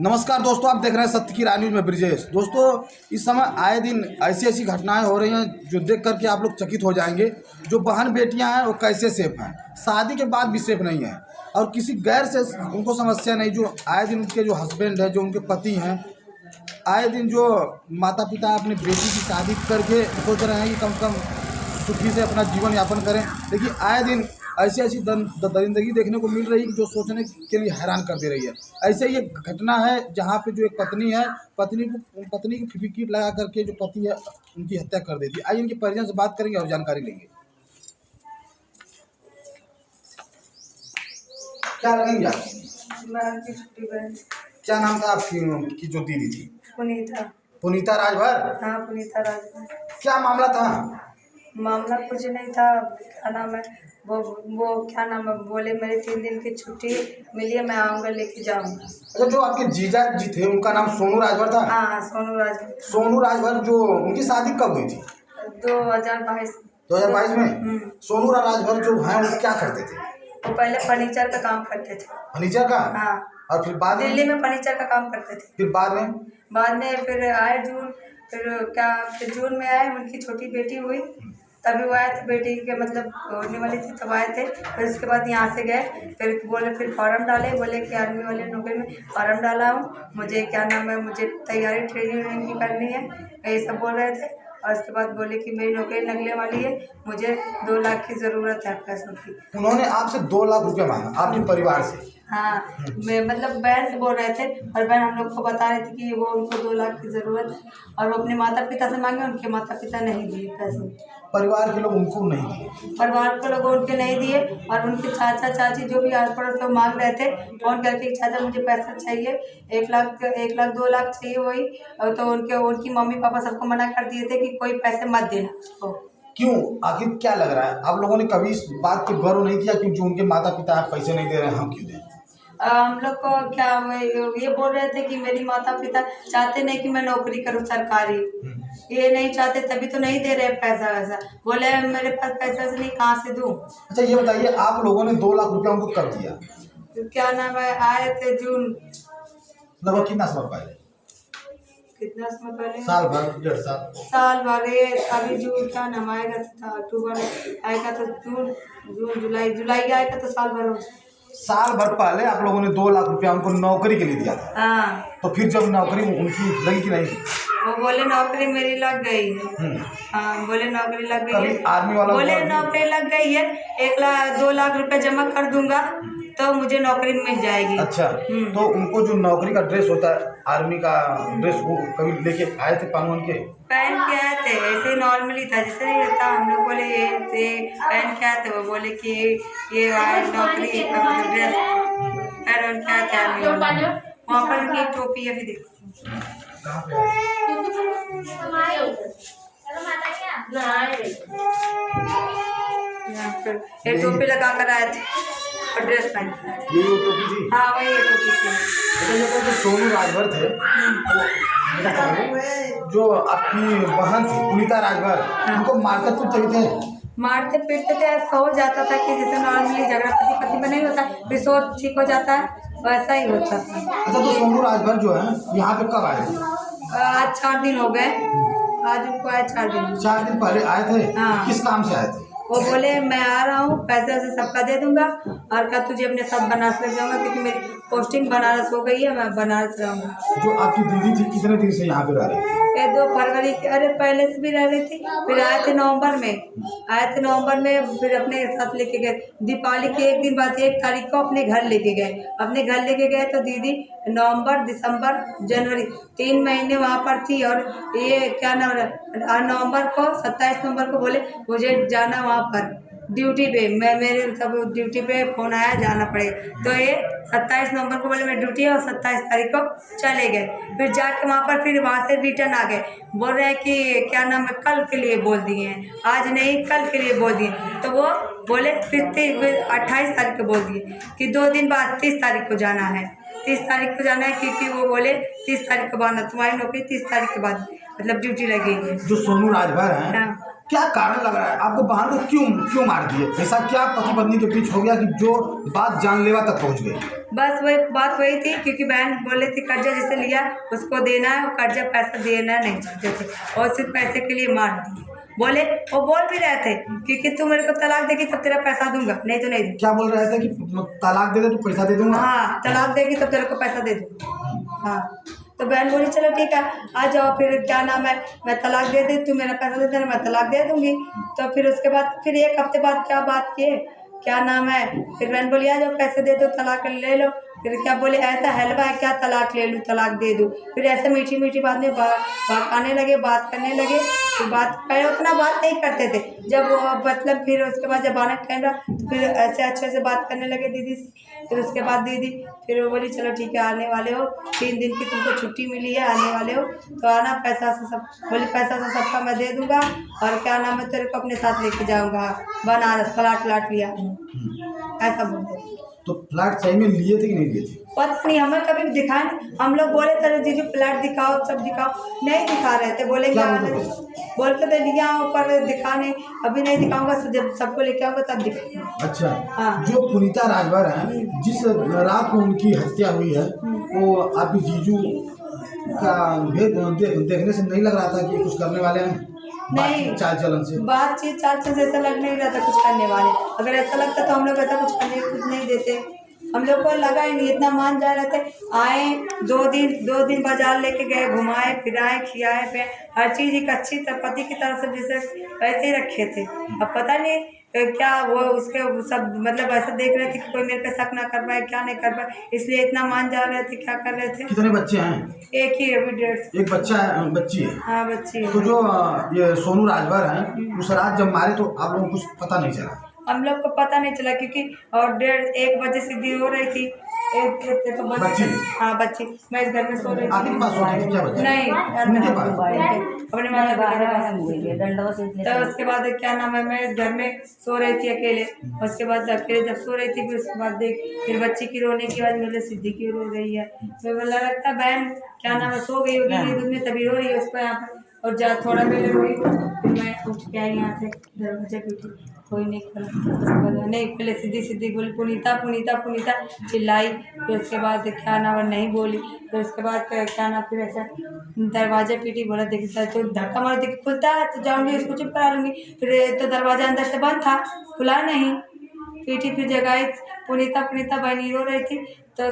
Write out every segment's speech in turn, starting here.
नमस्कार दोस्तों, आप देख रहे हैं सत्य की राह न्यूज़ में ब्रिजेश। दोस्तों, इस समय आए दिन ऐसी ऐसी घटनाएं हो रही हैं जो देख करके आप लोग चकित हो जाएंगे। जो बहन बेटियां हैं वो कैसे सेफ हैं, शादी के बाद भी सेफ नहीं हैं और किसी गैर से उनको समस्या नहीं। जो आए दिन उनके जो हस्बैंड है, जो उनके पति हैं, आए दिन जो माता पिता अपनी बेटी की शादी करके सोच रहे हैं कि कम से कम सुखी से अपना जीवन यापन करें, लेकिन आए दिन ऐसी ऐसी दरिंदगी देखने को मिल रही है जो सोचने के लिए हैरान कर दे रही है। ऐसे ही एक घटना है जहां पे जो एक पत्नी है, पत्नी की फिकीर लगा करके जो पति है उनकी हत्या कर देती है। आइए इनके परिजन से बात करेंगे और जानकारी लेंगे। क्या लगेंगे आप? क्या नाम था आपकी जो दीदी थी? पुनीता राजभर। हाँ, पुनीता राजभर। क्या मामला था? मामला कुछ नहीं था। क्या नाम है वो क्या नाम है, बोले मेरे 3 दिन की छुट्टी मिली है, मैं आऊँगा, लेके जाऊँगा। अच्छा, जो आपके जीजा जी थे उनका नाम सोनू राजभर था? हाँ, सोनू राजभर। सोनू राजभर, जो उनकी शादी कब हुई थी? 2022 में। सोनू राजभर जो हैं वो क्या करते थे? वो पहले फर्नीचर का काम करते थे। फर्नीचर का? हाँ। और फिर बाद दिल्ली में फर्नीचर का काम करते थे। फिर बाद में फिर आए जून में आए, उनकी छोटी बेटी हुई, तभी वो आए थे। बेटी के मतलब होने वाली थी तब आए थे। फिर उसके बाद यहाँ से गए, फिर बोले, फिर फॉर्म डाले, बोले कि आर्मी वाले नौकरी में फॉर्म डाला हूँ, मुझे क्या नाम है, मुझे तैयारी ट्रेनिंग की करनी है, ये सब बोल रहे थे। और उसके बाद बोले कि मेरी नौकरी लगने वाली है, मुझे 2 लाख की ज़रूरत है पैसों की। उन्होंने आपसे 2 लाख रुपये मांगा आपके परिवार से? हाँ, मैं मतलब बहन से बोल रहे थे और बहन हम लोग को बता रहे थे कि वो उनको 2 लाख की ज़रूरत है और वो अपने माता पिता से मांगे, उनके माता पिता नहीं दिए पैसे। परिवार के लोग उनको नहीं दिए? परिवार के लोग उनके नहीं दिए और उनके चाचा चाची जो भी आस पड़ोस लोग मांग रहे थे, फोन करके चाचा मुझे पैसा चाहिए, 1 लाख 2 लाख चाहिए वही। तो उनकी मम्मी पापा सबको मना कर दिए थे कि कोई पैसे मत देना उसको। क्यों? आखिर क्या लग रहा है? आप लोगों ने कभी इस बात पे गौर नहीं किया कि जो उनके माता पिता पैसे नहीं दे रहे हैं, हम क्यों दें? हम लोग को क्या ये बोल रहे थे कि मेरी माता पिता चाहते नहीं कि मैं नौकरी करूं सरकारी, ये नहीं चाहते, तभी तो नहीं दे रहे पैसा वैसा। बोले मेरे पास पैसा से नहीं, कहाँ से दूं। अच्छा, ये बताइए, आप लोगों ने 2 लाख रुपया उनको कब दिया? तो क्या नाम है, आए थे जून। लगभग कितना समय पहले? कितना समय पहले? साल भर, 1.5 साल भर। अभी जून क्या नाम आएगा, अक्टूबर आएगा तो जून जुलाई आएगा तो साल भर हो। साल भर पहले आप लोगों ने 2 लाख रुपया उनको नौकरी के लिए दिया था। हाँ। तो फिर जब नौकरी उनकी लगी कि नहीं? वो बोले नौकरी मेरी लग गई है। हाँ, बोले नौकरी लग गई है। आर्मी वाला बोले नौकरी लग गई है, 2 लाख रुपए जमा कर दूंगा तो मुझे नौकरी मिल जाएगी। अच्छा, तो उनको जो नौकरी का ड्रेस होता है, आर्मी का ड्रेस, वो कभी लेके आए थे पहन के? पहन के आए थे, ऐसे नॉर्मली था जैसे नहीं रहता। हम लोग बोले ये पहन के आए थे, वो बोले कि ये नौकरी का मतलब ड्रेस पहन के आए थे आर्मी वाला। वहाँ पर उनकी टोपी है, भी देखो। ये टोपी लगा कर आए थे और ड्रेस पहन के आए थे। ये टोपी थी? हाँ, वही ये टोपी थी। अच्छा, जो सोनू राजभर थे, जो आपकी बहन थी पुनीता राजभर, उनको मारकर तो तभी थे? मारते पीटते थे, ऐसा हो जाता था कि जैसे नॉर्मली झगड़ा पति में नहीं होता, फिर सोच ठीक हो जाता है, वैसा ही होता था। अच्छा, तो सोनू राजभर जो है यहाँ पे कब आए थे? आज 4 दिन हो गए। आज उनको आए 4 दिन। 4 दिन पहले आए थे? हाँ। किस काम से आए थे? वो बोले मैं आ रहा हूँ, पैसे वैसे सबका दे दूंगा और क्या तुझे अपने सब बनारस ले जाऊंगा, क्योंकि मेरी पोस्टिंग बनारस हो गई है, मैं बनारस रहूँगा। जो आपकी दीदी थी कितने दिन से यहाँ पे रह रही? 2 फरवरी के, अरे पहले से भी रह रही थी। फिर आए थे नवंबर में, फिर अपने साथ लेके गए। दीपावली के 1 दिन बाद 1 तारीख को अपने घर लेके गए। तो दीदी नवंबर, दिसंबर, जनवरी 3 महीने वहाँ पर थी। और ये क्या नाम है, नवंबर को 27 नवंबर को बोले मुझे जाना वहाँ पर ड्यूटी पे। मेरे सब ड्यूटी पे फ़ोन आया, जाना पड़ेगा। तो ये 27 नवंबर को बोले मैं ड्यूटी है, और 27 तारीख को चले गए। फिर जाके वहाँ से रिटर्न आ गए। बोल रहे हैं कि क्या नाम है, कल के लिए बोल दिए हैं, आज नहीं कल के लिए बोल दिए। तो वो बोले फिर 28 तारीख को बोल दिए कि 2 दिन बाद 30 तारीख को जाना है। 30 तारीख को जाना है, क्योंकि वो बोले 30 तारीख को बाद तुम्हारी नौकरी 30 तारीख के बाद मतलब ड्यूटी लगेगी। जो सोनू राजभर हैं, क्या कारण लग रहा है आपको बहन को क्यों मार दिए? ऐसा क्या पति पत्नी के बीच हो गया कि जो बात जानलेवा तक पहुंच गई? बस वही बात वही थी, क्योंकि बहन बोले थी कर्जा जिसे लिया उसको देना है, और कर्जा पैसा देना नहीं चाहते थे, और सिर्फ पैसे के लिए मार दिए। बोले वो बोल भी रहे थे कि तू मेरे को तलाक देगी तब तेरा पैसा दूंगा, नहीं तो नहीं दूंगा। क्या बोल रहे थे कि तलाक दे दे तो पैसा दे दूंगा? हाँ, तलाक देगी तब तेरे को पैसा दे दूंगा। हाँ, तो बहन बोली चलो ठीक है आ जाओ, फिर क्या नाम है, मैं तलाक दे दी, तू मेरा पैसा दे देना, मैं तलाक दे दूंगी। तो फिर उसके बाद फिर 1 हफ्ते बाद क्या बात किए, क्या नाम है, फिर बहन बोली आ जाओ पैसे दे दो तलाक ले लो। फिर क्या बोले ऐसा हलवा है क्या तलाक ले लूँ, तलाक दे दूँ। फिर ऐसे मीठी मीठी बात में आने लगे, बात करने लगे। फिर बात पहले उतना बात नहीं करते थे, जब वो मतलब फिर उसके बाद जब आना टाइम रहा तो फिर ऐसे अच्छे से बात करने लगे दीदी से। फिर उसके बाद दीदी फिर वो बोली चलो ठीक है आने वाले हो, 3 दिन की तुमको छुट्टी मिली है, आने वाले हो तो आना, पैसा से सब बोली पैसा से सबका मैं दे दूँगा, और क्या नाम है तेरे को अपने साथ लेके जाऊँगा बनारस, फ्लैट लिया ऐसा बोलते थे। तो फ्लैट सही में लिए थे कि नहीं लिए थे? पता नहीं, हमें कभी भी दिखाया नहीं। हम लोग बोले थे जीजू फ्लैट दिखाओ, सब दिखाओ, नहीं दिखा रहे थे। बोलेंगे बोलते थे लिया ऊपर, दिखा नहीं, अभी नहीं दिखाऊंगा, जब सबको लेके आऊँगा तब दिखाऊंगा। अच्छा हाँ। जो पुनीता राजभर है, जिस रात को उनकी हत्या हुई है, वो आपके जीजू का देखने से नहीं लग रहा था कि कुछ करने वाले हैं? नहीं, चाल चलन से बातचीत चाल चलन से ऐसा लग नहीं रहा था कुछ करने वाले। अगर ऐसा लगता तो हम लोग ऐसा कुछ नहीं देते। हम लोग को लगा ही नहीं, इतना मान जा रहे थे। आए 2 दिन बाजार लेके गए, घुमाए फिराए, खियाए पे हर चीज़ एक अच्छी पति की तरफ से जैसे वैसे ही रखे थे। अब पता नहीं क्या वो उसके सब मतलब ऐसा देख रहे थे कि कोई मेरे पे शक ना कर पाए, क्या नहीं कर पाए, इसलिए इतना मान जा रहे थे। क्या कर रहे थे? कितने बच्चे हैं? एक ही, अभी 1.5। एक बच्चा है, बच्ची है? हाँ बच्ची है। तो जो ये सोनू राजभर हैं, उस रात जब मारे तो आप लोगों को कुछ पता नहीं चला? हम लोग को पता नहीं चला, क्योंकि और 1:30-1 बजे सीधी हो रही थी। तो बच्ची? हाँ बच्ची, मैं इस घर में सो रही थी। आपके पास सोती थी क्या बच्ची? नहीं, उनके पास? अपने माता पिता के पास। तो उसके बाद क्या नाम है, मैं इस घर में सो रही थी अकेले। उसके बाद अकेले जब सो रही थी, फिर उसके बाद फिर बच्ची की रोने की आवाज़ मिली, सिद्धि की रो रही है। तो बोला लगता बहन क्या नाम है सो गई होगी नींद में, तभी रो रही है उसको यहाँ पर। और थोड़ा पहले रोई, फिर मैं उठ के आई यहाँ से, दरवाजे पीटी, कोई नहीं खोला। नहीं, पहले सीधी बोली पुनीता चिल्लाई। फिर उसके बाद क्या नाम नहीं बोली। फिर उसके बाद क्या नाम फिर ऐसा दरवाजे पीटी, बोला देखता तो धक्का मार देख खुलता है तो जाऊँगी उसको चुप करा लूँगी। फिर तो दरवाजा अंदर से बंद था, खुला नहीं। पीटी फिर जगाई, पुनीता बहनी रो रही थी। तो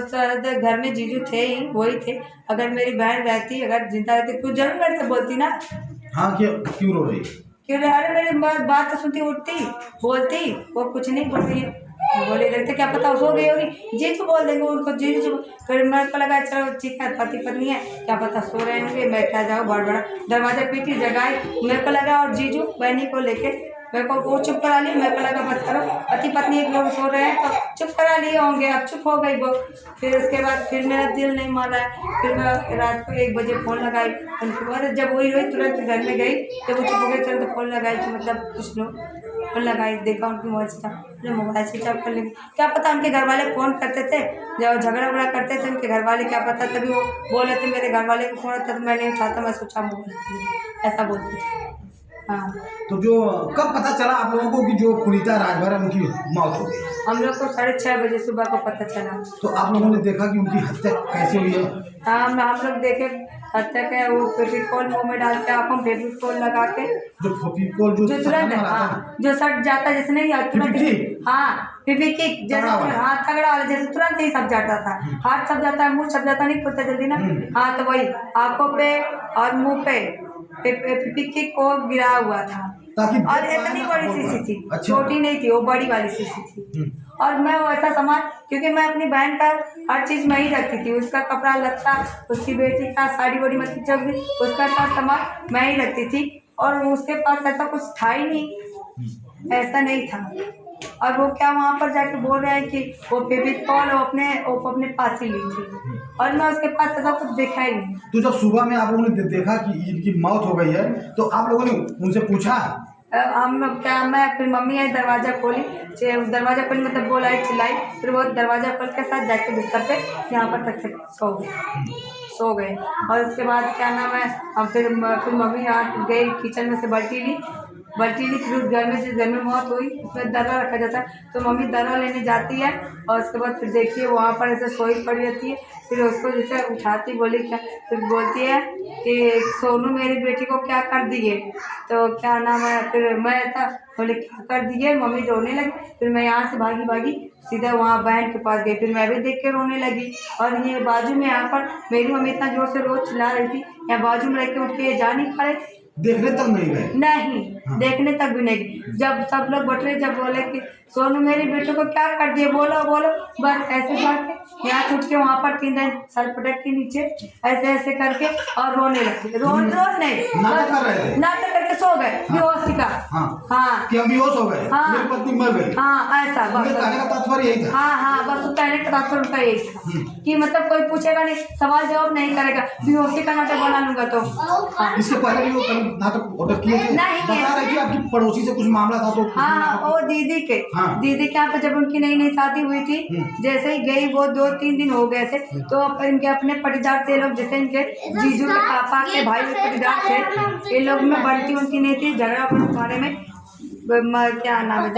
घर में जीजू थे ही, वही थे। अगर मेरी बहन रहती, अगर जिंदा रहती, कुछ जरूर मेरे से बोलती ना। हाँ, क्यों रो रही? क्यों? अरे मेरी बात तो सुनती, उठती, बोलती, वो कुछ नहीं बोल रही है। बोले रहते क्या पता सो गई होगी, जीजू बोल देंगे उनको, जीजू। फिर मेरे को लगा चलो ठीक है पति पत्नी है, क्या पता सो रहे होंगे, मैं क्या जाऊँ बहुत बड़ा। दरवाजा पीटी, जगाई, मेरे को लगा, और जीजू बहनी को लेके मेरे को वो चुप करा ली। मेरे को लगा बस करो, पति पत्नी एक लोग सो रहे हैं तो चुप करा लिए होंगे, अब चुप हो गई वो। फिर उसके बाद फिर मेरा दिल नहीं मारा है। फिर मैं रात को 1 बजे फ़ोन लगाई उनके बाद, जब वही हुई तुरंत घर में गई, जब वो चुप हो गई तुरंत फ़ोन लगाई कि मतलब कुछ लोग फ़ोन लगाई, देखा उनकी मोबाइल स्विच ऑफ कर लेंगे। क्या पता उनके घर वाले फ़ोन करते थे, जब झगड़ा वगड़ा करते थे उनके घर वाले, क्या पता तभी वो बोले थे मेरे घर वाले को फ़ोन आता तो मैं नहीं उठाता, मैं सोचा मोबाइल, ऐसा बोलते थे। हाँ। तो जो कब पता चला आप लोगों को कि जो पुनीता राजभर है उनकी मौत हो गई? हम लोग को 6:30 बजे सुबह को पता चला। तो आप लोगों ने देखा कि उनकी हत्या कैसे हुई है? हाँ, हम लोग देखे हत्या के, वो फेविकोल मुँह में डाल के, आँखों में फेविकोल लगा के, जो फेविकोल जो तुरंत, हाँ, जो सट जाता जैसे नहीं तुरंत, हाँ फेविकिक जैसे, हाँ तगड़ा वाला जैसे तुरंत ही सब जाता था। हाथ सब जाता है, मुँह सब जाता नहीं, खुलता जल्दी ना। हाँ, तो वही आँखों पे और मुँह पे फेविकिक को गिरा हुआ था। और इतनी बड़ी शीशी थी, छोटी नहीं थी, वो बड़ी वाली शीशी थी। और मैं वो ऐसा सामान, क्योंकि मैं अपनी बहन का हर चीज़ मैं ही रखती थी, उसका कपड़ा लत्ता, उसकी बेटी का साड़ी बड़ी मत जब भी उसका सामान मैं ही रखती थी। और उसके पास ऐसा कुछ था ही नहीं, ऐसा नहीं था। और वो क्या वहाँ पर जाके बोल रहे हैं कि वो फेविकोल वो अपने पास ही ली थी, और मैं उसके पास ऐसा कुछ देखा ही नहीं। तो जब सुबह में आप लोगों ने देखा कि इनकी मौत हो गई है, तो आप लोगों ने उनसे पूछा? हम क्या, मैं फिर मम्मी आई, दरवाज़ा खोली मतलब बोलाई, चिल्लाई। फिर वो दरवाज़ा खोल के साथ जाके बिस्तर पे यहाँ पर तक सो गए। और उसके बाद क्या नाम है, हम फिर मम्मी यहाँ गई, किचन में से बाल्टी ली, बल्टी फिर उस घर में जिस घर में मौत हुई उसमें दर्रा रखा जाता है, तो मम्मी दर्रा लेने जाती है और उसके बाद फिर देखिए वहाँ पर ऐसे सोई पड़ी रहती है। फिर उसको जैसे उठाती बोली क्या, फिर बोलती है कि सोनू मेरी बेटी को क्या कर दिए, तो क्या नाम है, फिर मैं था बोले क्या कर दिए, मम्मी रोने लगी। फिर मैं यहाँ से भागी सीधा वहाँ बहन के पास गई, फिर मैं भी देख के रोने लगी। और ये बाजू में यहाँ पर मेरी मम्मी इतना जोर से रोज चिल्ला रही थी, यहाँ बाजू में रह के उठ के ये जा नहीं पा रहे थे, देखने तक नहीं गए? नहीं हाँ। देखने तक भी नहीं गए। जब सब लोग बटरे जब बोले कि सोनू मेरी बेटे को क्या कर दिए, बोलो बोलो, बस ऐसे जाके यहाँ छुट के वहाँ पर 3 दिन सर पटक के नीचे ऐसे ऐसे करके और रोने लगे। रोज नहीं, नाटक कर रहे थे, नाटक करके सो गए बेहोशी का। हाँ कि हम बेहोश हो गए, हाँ, मेरी पत्नी मर गई। हाँ ऐसा बस कहने का तात्पर्य यही था। हाँ बस कहने का तात्पर्य उनका यही था कि मतलब कोई पूछेगा नहीं, सवाल जवाब नहीं करेगा, बेहोशी का नाटक बना लूंगा। तो इसके पहले भी वो कहीं नाटक ऑर्डर किए थे? नहीं, बता रहे थे आपकी पड़ोसी से कुछ मामला था तो? हाँ वो दीदी के यहाँ पे जब उनकी नई शादी हुई थी, जैसे ही गई वो 2-3 दिन हो गए थे, तो इनके अपने पटीदार थे लोग, जैसे इनके जीजू के पापा के भाई के पटीदार थे, ये लोग में बनती उनकी नहीं थी, झगड़ा अपने बारे में क्या नाम है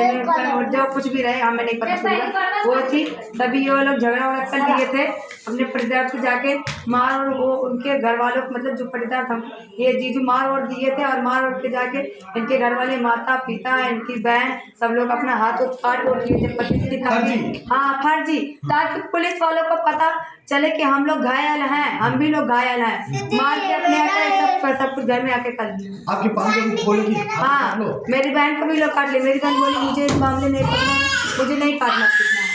जो कुछ भी रहे हमें नहीं पता चला वो थी। तभी ये लोग झगड़ा वगड़ा कर लिए थे अपने पटीदार से जाके मार, और वो उनके घर वालों को मतलब जो पटीदार था ये जीजू मार और दिए थे, और मार और के जाके इनके घर वाले माता पिता इनकी बहन सब लोग अपना हाथ काट उठ लिए थे पति से दिखाई। हाँ फर्जी, ताकि पुलिस वालों को पता चले कि हम लोग घायल हैं, हम भी लोग घायल हैं, मार के अपने आके सब कुछ घर में आके कर दिया। आपकी बहन को बोले कि हाँ मेरी बहन को भी लोग काट ले, मेरी बहन बोली मुझे इस मामले नहीं पकड़ना, मुझे नहीं काटना पीटना है,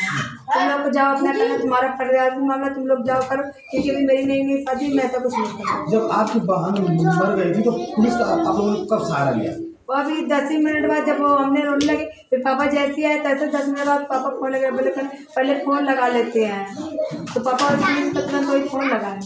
तुम लोग को जाओ अपना करना, तुम्हारा परिवार मामला तुम लोग जाओ करो, क्योंकि अभी मेरी नई शादी मैं ऐसा कुछ नहीं करूँ। जब आपकी बहन मर गई थी तो पुलिस का आप लोगों ने कब सहारा लिया? वो अभी 10 मिनट बाद जब वो हमने रोने लगे, फिर पापा जैसे आए तैसे 10 मिनट बाद पापा फोन लगा, बोले पहले फ़ोन लगा लेते हैं, तो पापा और पुलिस का तुरंत वही फ़ोन लगाया।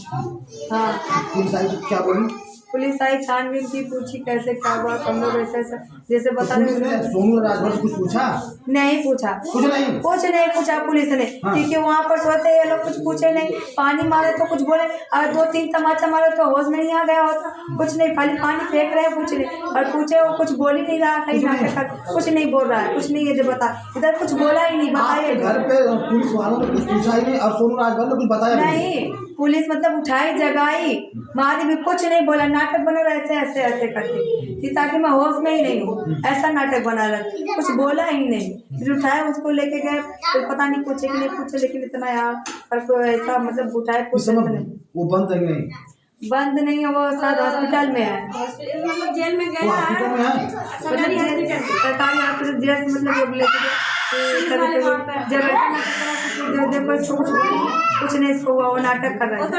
हाँ पुलिस आई तो क्या बोली? पुलिस आई, छानबीन की, पूछी कैसे क्या हुआ, हम लोग ऐसे जैसे बता रहे। सोनू राजभर से कुछ पूछा? नहीं पूछा, कुछ नहीं पूछा पुलिस ने, क्योंकि वहाँ पर सोते ये लोग कुछ पूछे नहीं, पानी मारे तो कुछ बोले, और 2-3 तमाचा मारे तो होश नहीं आ गया होता, कुछ नहीं, खाली पानी फेंक रहे हैं, कुछ नहीं, और पूछे वो कुछ बोल ही नहीं रहा, कहीं नाटक कुछ नहीं बोल रहा है, कुछ नहीं, ये बता इधर कुछ बोला ही नहीं, बताइए। घर पे पुलिस वालों ने कुछ पूछा ही नहीं और सोनू राजभर ने कुछ बताया नहीं, पुलिस मतलब उठाई जगाई मारी भी, कुछ नहीं बोला, नाटक बना रहा ऐसे ऐसे ऐसे करके, ताकि मैं होश में ही नहीं हूँ, ऐसा नाटक बना रहा, कुछ बोला ही नहीं। फिर उठाए उसको लेके गए, फिर पता नहीं पूछे कि नहीं पूछे, लेकिन इतना यार पर कोई ऐसा मतलब उठाए पूछे नहीं। वो बंद है कि नहीं? बंद नहीं है, वो शायद हॉस्पिटल में है, जेल में गए, सरकारी हॉस्पिटल जेल से मतलब जब कुछ नहीं इसको हुआ, वो नाटक कर रहा है।